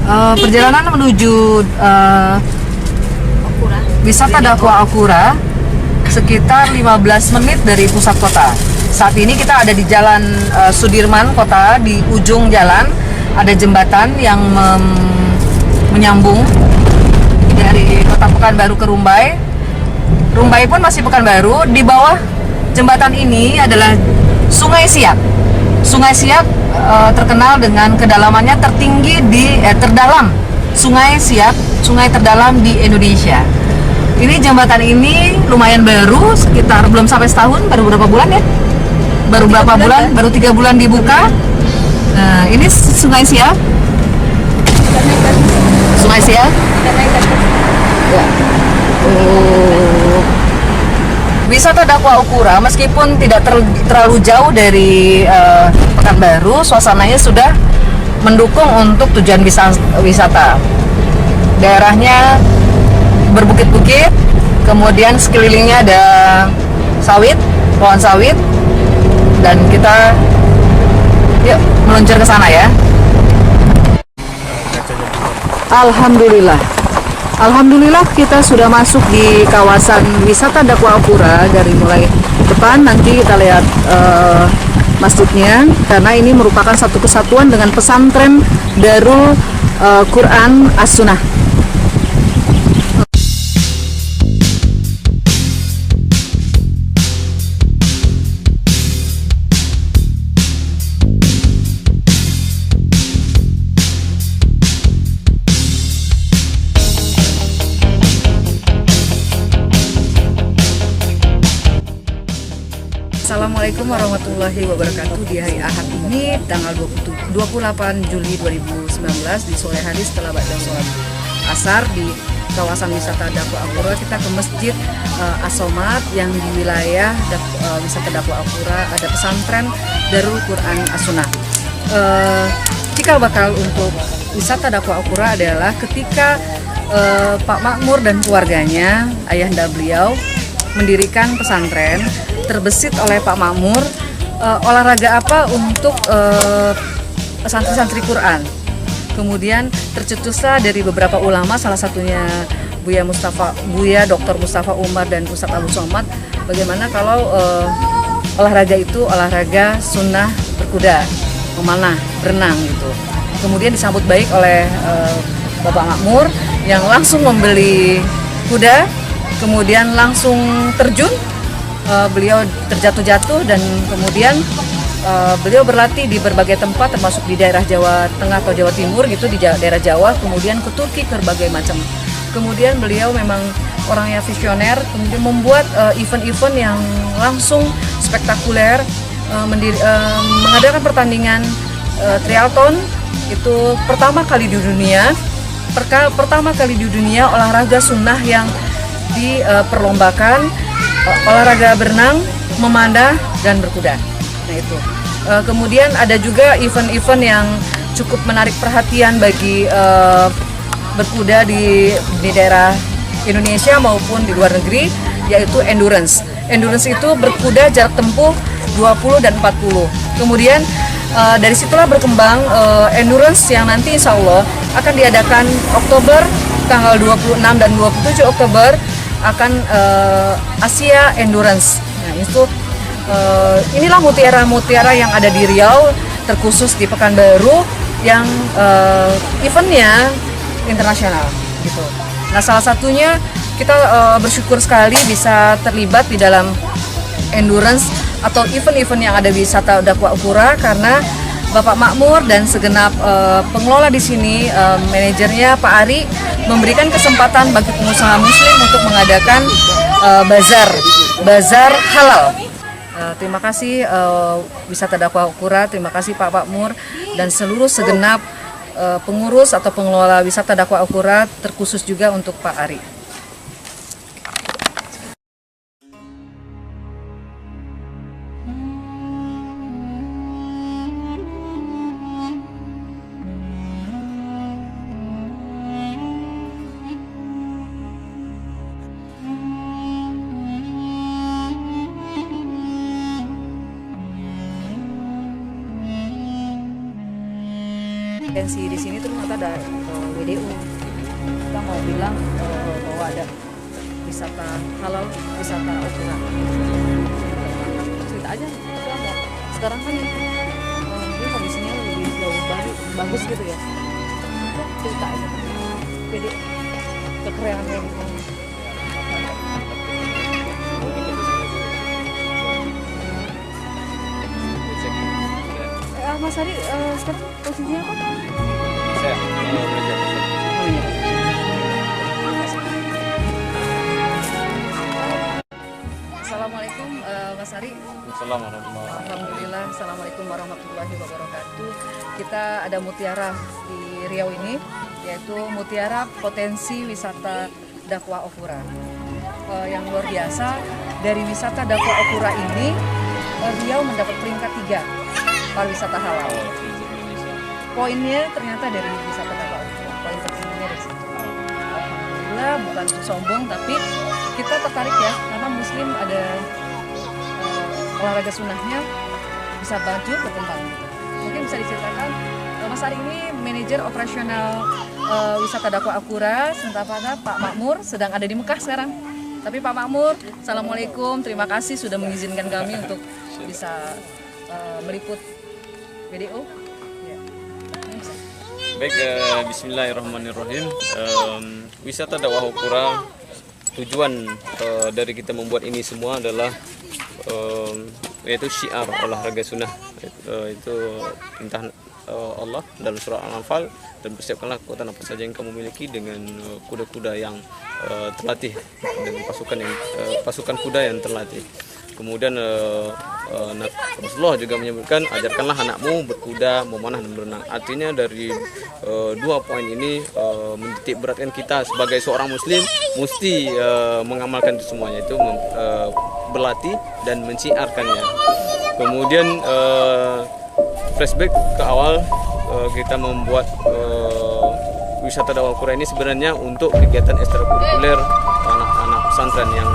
Perjalanan menuju wisata Dakwah Al-Qura sekitar 15 menit dari pusat kota. Saat ini kita ada di Jalan Sudirman Kota. Di ujung jalan ada jembatan yang menyambung dari kota Pekanbaru ke Rumbai. Rumbai pun masih Pekanbaru. Di bawah jembatan ini adalah Sungai Siak. Sungai Siak terkenal dengan kedalamannya tertinggi terdalam Sungai Siak, sungai terdalam di Indonesia. Ini jembatan ini lumayan baru, sekitar belum sampai setahun, baru berapa bulan ya? Baru berapa bulan? Baru 3 bulan dibuka. Nah, ini Sungai Siak. Sungai Siak. Ya. Wisata Dakwah Al-Qura meskipun tidak terlalu jauh dari Pekanbaru, suasananya sudah mendukung untuk tujuan wisata. Daerahnya berbukit-bukit, kemudian sekelilingnya ada sawit, pohon sawit, dan kita yuk meluncur ke sana ya. Alhamdulillah kita sudah masuk di kawasan wisata Dakwah Al-Qura. Dari mulai depan nanti kita lihat masjidnya, karena ini merupakan satu kesatuan dengan pesantren Darul Quran As-Sunnah. Assalamualaikum warahmatullahi wabarakatuh. Di hari Ahad ini tanggal 28 Juli 2019 di sore hari setelah baca sholat asar di kawasan wisata Dakwah Al-Qura, kita ke Masjid As-Somad yang di wilayah wisata Dakwah Al-Qura ada pesantren Darul Quran As-Sunnah. Cikal bakal untuk wisata Dakwah Al-Qura adalah ketika Pak Makmur dan keluarganya, ayahanda beliau, mendirikan pesantren. Terbesit oleh Pak Makmur olahraga apa untuk santri-santri Quran. Kemudian tercetuslah dari beberapa ulama, salah satunya Buya Dr. Mustafa Umar dan Ustadz Abu Somad, bagaimana kalau olahraga itu olahraga sunnah berkuda, memanah, berenang gitu. Kemudian disambut baik oleh Bapak Makmur yang langsung membeli kuda, kemudian langsung terjun. Beliau terjatuh-jatuh dan kemudian beliau berlatih di berbagai tempat, termasuk di daerah Jawa Tengah atau Jawa Timur gitu, di daerah Jawa, kemudian ke Turki, ke berbagai macam. Kemudian beliau memang orangnya visioner, kemudian membuat event-event yang langsung spektakuler, mengadakan pertandingan triathlon. Itu pertama kali di dunia olahraga sunnah yang diperlombakan, olahraga berenang, memanah, dan berkuda. Nah itu. Kemudian ada juga event-event yang cukup menarik perhatian bagi berkuda di daerah Indonesia maupun di luar negeri, yaitu endurance. Endurance itu berkuda jarak tempuh 20 dan 40. Kemudian dari situlah berkembang endurance yang nanti insya Allah akan diadakan Oktober, tanggal 26 dan 27 Oktober akan Asia Endurance. Nah itu inilah mutiara-mutiara yang ada di Riau, terkhusus di Pekanbaru, yang eventnya internasional gitu. Nah salah satunya kita bersyukur sekali bisa terlibat di dalam endurance atau event-event yang ada di wisata Dakwah Al-Qura, karena Bapak Makmur dan segenap pengelola di sini, manajernya Pak Ari, memberikan kesempatan bagi pengusaha muslim untuk mengadakan bazar halal. Terima kasih wisata Dakwah Al-Qura, terima kasih Pak Makmur dan seluruh segenap pengurus atau pengelola wisata Dakwah Al-Qura, terkhusus juga untuk Pak Ari. potensi di sini tuh ternyata ada WDU. Kita mau bilang bahwa ada wisata halal, wisata opera. Cerita aja itu ada. Sekarang kan mungkin kondisinya lebih jauh bagus gitu ya. Cerita aja. Jadi kekereannya gitu. Mas Ari sekarang posisinya apa? Saya belajar. Oh iya. Assalamualaikum Mas Ari. Alhamdulillah. Assalamualaikum warahmatullahi wabarakatuh. Kita ada mutiara di Riau ini, yaitu mutiara potensi wisata dakwah Ofura. Yang luar biasa, dari wisata dakwah Ofura ini Riau mendapat peringkat 3 pariwisata halal. Poinnya ternyata dari wisata dakwah Ofura. Poin tertingginya dari situ. Alhamdulillah, bukan untuk sombong, tapi kita tertarik ya, karena Muslim ada olahraga sunnahnya bisa baju berkembang. Mungkin bisa diceritakan, Mas Ari ini manajer operasional wisata dakwah Ofura, sementara Pak Makmur sedang ada di Mekah sekarang. Tapi Pak Makmur, Assalamualaikum, terima kasih sudah mengizinkan kami untuk bisa meliput BDO. Ya. Baik, bismillahirrahmanirrahim. Wisata dakwah Ofura, tujuan dari kita membuat ini semua adalah yaitu syiar olahraga sunnah. Itu perintah Allah dalam surah Al-Anfal, dan persiapkanlah kekuatan apa saja yang kamu miliki dengan kuda-kuda yang terlatih, dengan pasukan kuda yang terlatih. Kemudian Rasulullah juga menyebutkan, ajarkanlah anakmu berkuda, memanah dan berenang. Artinya dari dua poin ini menitik beratkan kita sebagai seorang muslim mesti mengamalkan itu semuanya, itu berlatih dan menciarkannya. Kemudian flashback ke awal, kita membuat wisata dakwah Ofura ini sebenarnya untuk kegiatan ekstrakurikuler anak-anak pesantren yang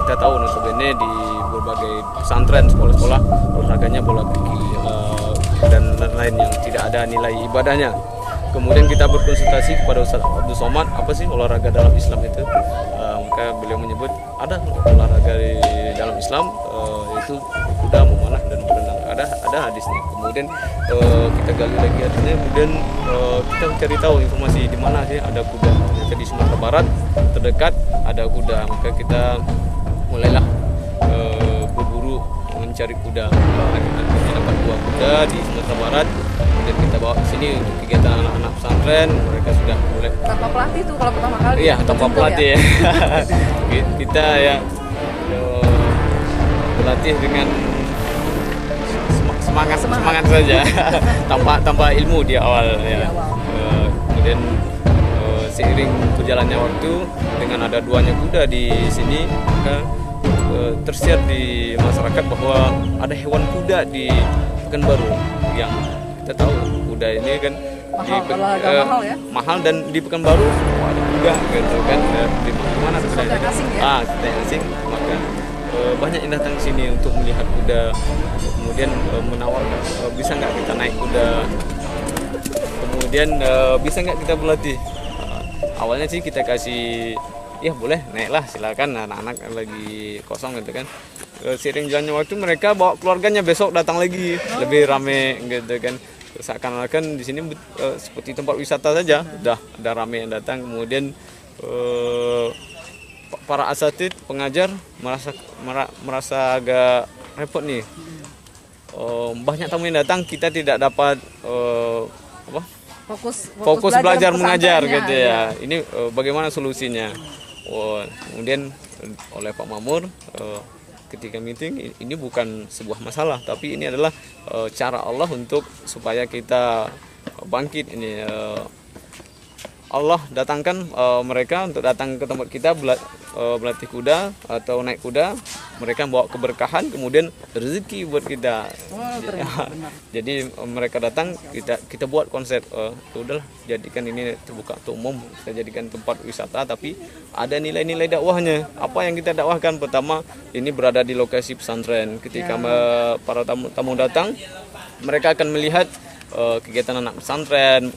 kita tahu notabene di berbagai pesantren, sekolah-sekolah olahraganya bola kaki dan lain-lain yang tidak ada nilai ibadahnya. Kemudian kita berkonsultasi kepada Ustaz Abdul Somad, apa sih olahraga dalam Islam itu? Maka beliau menyebut ada olahraga di dalam Islam, itu kuda, memanah dan berenang. Ada hadisnya. Kemudian kita gali lagi hadisnya, kemudian kita mencari tahu informasi di mana sih ada kuda. Jadi di Sumatera Barat terdekat ada kuda, maka kita mulailah berburu mencari kuda. Kita dapat 2 kuda di Sumatera Barat, kemudian kita bawa ke sini untuk kegiatan anak-anak pesantren. Mereka sudah mulai tanpa pelatih tuh kalau pertama kali. Iya, tanpa pelatih ya. Kita ya berlatih dengan semangat saja, tanpa ilmu di awal ya. Kemudian seiring berjalannya waktu, dengan ada 2-nya kuda di sini, maka tersiar di masyarakat bahwa ada hewan kuda di Pekanbaru yang kita tahu kuda ini kan mahal ya? Mahal, dan di Pekanbaru ada kuda gitu kan, di mana kita asing ya? Kita asing, maka banyak yang datang sini untuk melihat kuda. Kemudian menawarkan bisa nggak kita naik kuda, kemudian bisa nggak kita berlatih. Awalnya sih kita kasih, ya boleh naiklah silakan, anak-anak lagi kosong gitu kan. Seiring jalannya waktu, mereka bawa keluarganya, besok datang lagi, lebih rame gitu kan. Seakan-akan di sini seperti tempat wisata saja, udah ada rame yang datang. Kemudian para asatid, pengajar merasa agak repot nih. Banyak tamu yang datang, kita tidak dapat fokus belajar mengajar gitu ya. Ini bagaimana solusinya? Kemudian oleh Pak Makmur, ketika meeting, ini bukan sebuah masalah, tapi ini adalah cara Allah untuk supaya kita bangkit. Ini Allah datangkan mereka untuk datang ke tempat kita berlatih kuda atau naik kuda. Mereka bawa keberkahan, kemudian rezeki buat kita. Jadi mereka datang, kita buat konsep, udahlah jadikan ini terbuka untuk umum, kita jadikan tempat wisata, tapi ada nilai-nilai dakwahnya. Apa yang kita dakwahkan? Pertama, ini berada di lokasi pesantren. Ketika para tamu datang, mereka akan melihat kegiatan anak pesantren,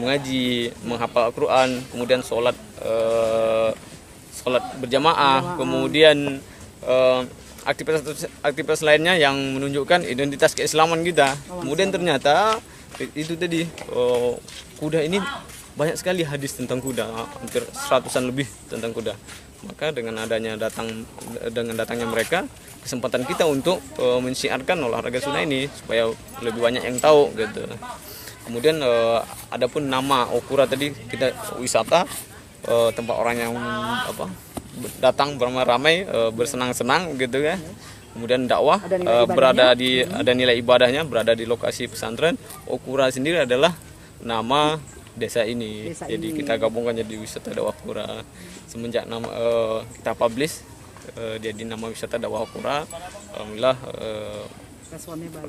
mengaji, menghafal Al-Quran, kemudian sholat berjamaah, kemudian aktivitas lainnya yang menunjukkan identitas keislaman kita. Kemudian ternyata itu tadi kuda ini banyak sekali hadis tentang kuda, hampir 100-an lebih tentang kuda. Maka dengan datangnya mereka, kesempatan kita untuk mensiarkan olahraga sunnah ini supaya lebih banyak yang tahu gitu. Kemudian adapun nama Okura tadi, kita wisata, tempat orang yang datang beramai-ramai, bersenang-senang gitu ya. Kemudian dakwah, ada nilai ibadahnya, berada di lokasi pesantren. Okura sendiri adalah nama desa ini. Jadi kita gabungkan jadi wisata dakwah Okura. Semenjak kita publish jadi nama wisata dakwah Okura, alhamdulillah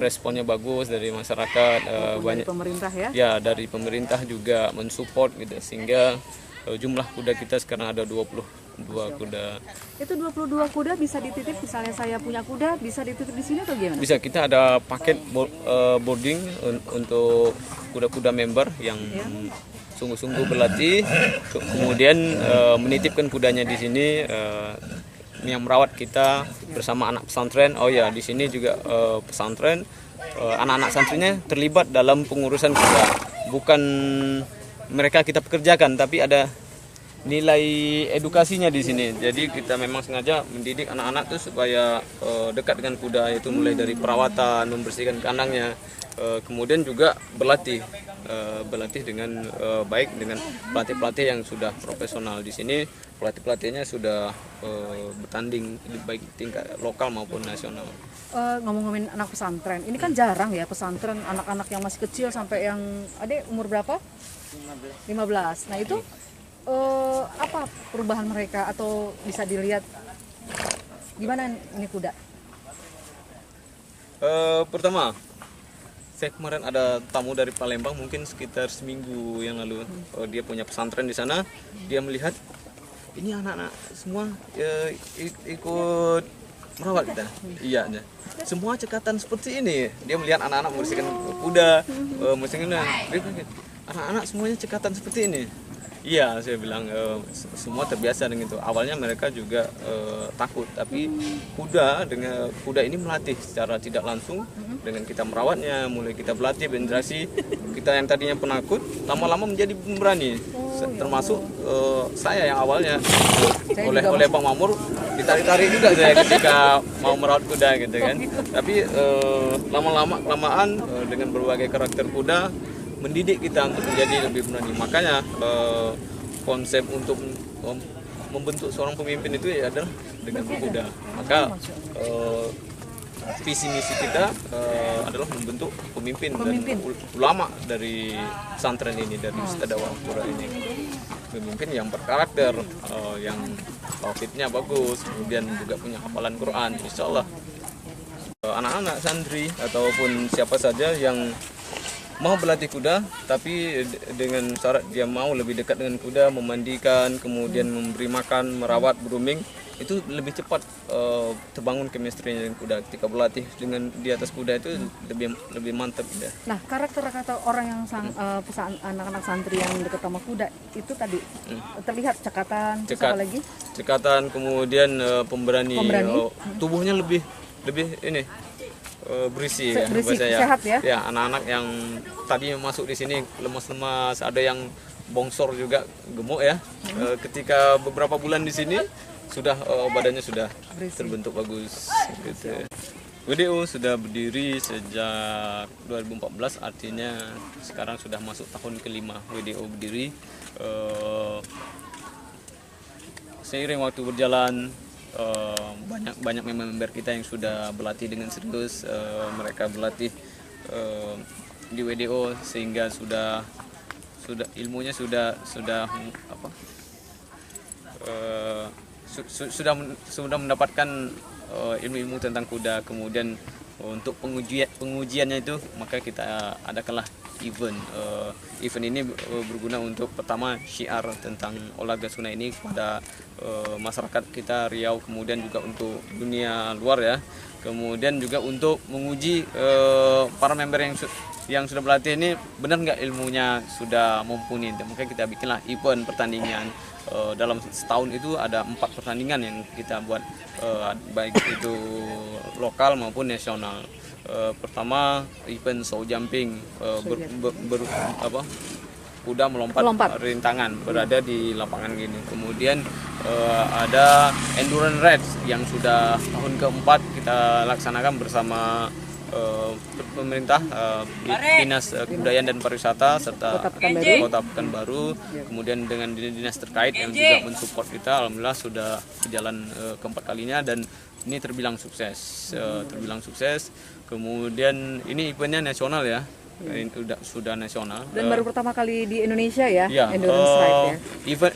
responnya bagus dari masyarakat, banyak dari pemerintah ya? Ya, dari pemerintah juga mensupport gitu, sehingga jumlah kuda kita sekarang ada 22 kuda. Itu 22 kuda bisa dititip, misalnya saya punya kuda bisa dititip di sini atau gimana? Bisa, kita ada paket boarding untuk kuda-kuda member yang sungguh-sungguh berlatih, kemudian menitipkan kudanya di sini. Yang merawat kita bersama anak pesantren. Oh ya, di sini juga pesantren, anak-anak santrinya terlibat dalam pengurusan kuda. Bukan mereka kita pekerjakan, tapi ada nilai edukasinya di sini. Jadi kita memang sengaja mendidik anak-anak tuh supaya dekat dengan kuda, yaitu mulai dari perawatan, membersihkan kandangnya, kemudian juga berlatih dengan baik dengan pelatih-pelatih yang sudah profesional di sini. Pelatih-pelatihnya sudah bertanding baik tingkat lokal maupun nasional. Ngomong-ngomongin anak pesantren, ini kan jarang ya pesantren anak-anak yang masih kecil sampai yang adek umur berapa? 15. Nah itu apa perubahan mereka, atau bisa dilihat gimana ini kuda? Pertama, saya kemarin ada tamu dari Palembang, mungkin sekitar seminggu yang lalu. Dia punya pesantren di sana. Dia melihat ini anak-anak semua ikut merawat kita. Iya, semua cekatan seperti ini. Dia melihat anak-anak membersihkan kuda, membersihkan anak-anak semuanya cekatan seperti ini. Iya, saya bilang semua terbiasa dengan itu. Awalnya mereka juga takut, tapi kuda ini melatih secara tidak langsung dengan kita merawatnya, mulai kita berlatih berinteraksi. Kita yang tadinya penakut, lama-lama menjadi pemberani. Termasuk saya yang awalnya oleh Bang Mamur ditarik-tarik juga saya ketika mau merawat kuda gitu kan. Tapi lama-lamaan dengan berbagai karakter kuda mendidik kita untuk menjadi lebih berani. Makanya konsep untuk membentuk seorang pemimpin itu adalah dengan kuda. Maka visi misi kita adalah membentuk pemimpin dan ulama dari pesantren ini, dari Wisata Dakwah Okura ini. Pemimpin yang berkarakter, yang tauhidnya bagus, kemudian juga punya hafalan Quran. Insya Allah anak-anak santri ataupun siapa saja yang mau berlatih kuda, tapi dengan syarat dia mau lebih dekat dengan kuda, memandikan, kemudian memberi makan, merawat, grooming, itu lebih cepat terbangun chemistry-nya dengan kuda. Ketika berlatih dengan di atas kuda itu lebih mantap ya. Nah, karakter orang yang anak-anak santri yang dekat sama kuda itu tadi terlihat cekatan, apa lagi? Cekatan, kemudian pemberani. Tubuhnya lebih ini berisi ya, sehat ya. Ya, anak-anak yang tadi masuk di sini lemas-lemas, ada yang bongsor juga, gemuk ya. Ketika beberapa bulan di sini sudah badannya sudah terbentuk bagus gitu. WDO sudah berdiri sejak 2014, artinya sekarang sudah masuk tahun ke-5 WDO berdiri. Seiring waktu berjalan, banyak member kita yang sudah berlatih dengan serius. Mereka berlatih di WDO sehingga sudah ilmunya sudah mendapatkan ilmu-ilmu tentang kuda. Kemudian untuk pengujiannya itu maka kita adakanlah event. Event ini berguna untuk pertama syiar tentang olahraga sunah ini kepada masyarakat kita Riau, kemudian juga untuk dunia luar ya. Kemudian juga untuk menguji para member yang sudah berlatih ini benar nggak ilmunya sudah mumpuni. Mungkin kita bikinlah event pertandingan. Dalam setahun itu ada 4 pertandingan yang kita buat, baik itu lokal maupun nasional. Pertama event show jumping, kuda melompat rintangan berada di lapangan gini. Kemudian ada endurance race yang sudah tahun keempat kita laksanakan bersama pemerintah, dinas kebudayaan dan pariwisata serta kota Pekanbaru, kemudian dengan dinas terkait yang juga mensupport kita. Alhamdulillah sudah berjalan keempat kalinya dan ini terbilang sukses. Kemudian ini eventnya nasional ya. Ini sudah nasional dan baru pertama kali di Indonesia ya, endurance ride ya.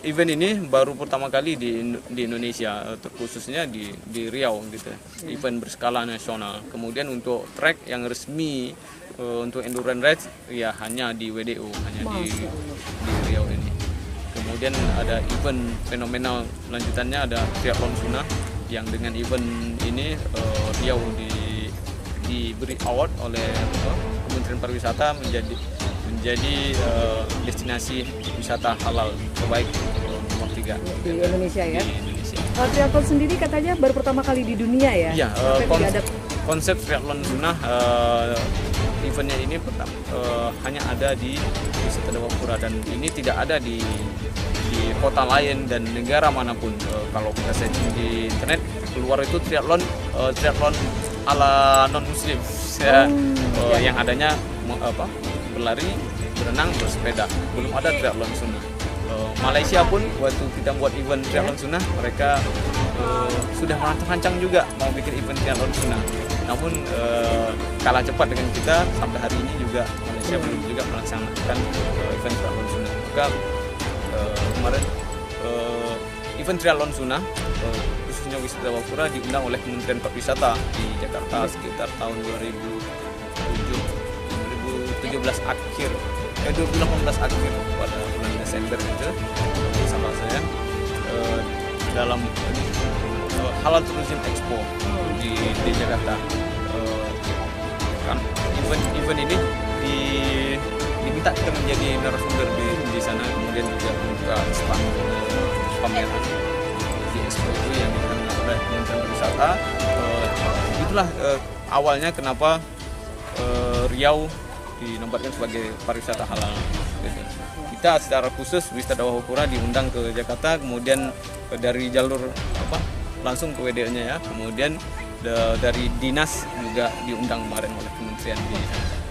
Event ini baru pertama kali di Indonesia, terkhususnya di Riau gitu. Event berskala nasional. Kemudian untuk track yang resmi untuk endurance race ya hanya di WDU, hanya di Riau ini. Kemudian ada event fenomenal lanjutannya, ada triathlon sunah yang dengan event ini Riau diberi award oleh Kementerian Pariwisata menjadi destinasi wisata halal terbaik nomor 3 di Indonesia ya. Di Indonesia. Triathlon sendiri katanya baru pertama kali di dunia ya. Iya, konsep triathlon sunah eventnya ini hanya ada di Wisata Dawapura dan ini tidak ada di kota lain dan negara manapun. Kalau kita searching di internet keluar itu triathlon ala non muslim yang adanya berlari, berenang, bersepeda. Belum ada triathlon sunnah. Malaysia pun waktu kita buat event triathlon sunnah, mereka sudah merancang juga mau bikin event triathlon sunnah. Namun kalah cepat dengan kita, sampai hari ini juga Malaysia belum juga melaksanakan event triathlon sunnah. Maka kemarin event triathlon sunnah khususnya Wisata Dawapura diundang oleh Kementerian Pariwisata di Jakarta sekitar tahun 2017 akhir, 2018 akhir pada bulan Desember itu bersama saya dalam Halal Tourism Expo di Jakarta. Kan event ini diminta kita menjadi narasumber di sana, kemudian juga membuka stand pameran di expo itu yang dilakukan oleh Kementerian Pariwisata. Itulah awalnya kenapa Riau dinobatkan sebagai pariwisata halal. Kita secara khusus Wisata Dawapura diundang ke Jakarta, kemudian dari jalur langsung ke WDO-nya ya, kemudian dari dinas juga diundang kemarin oleh kementerian di sana.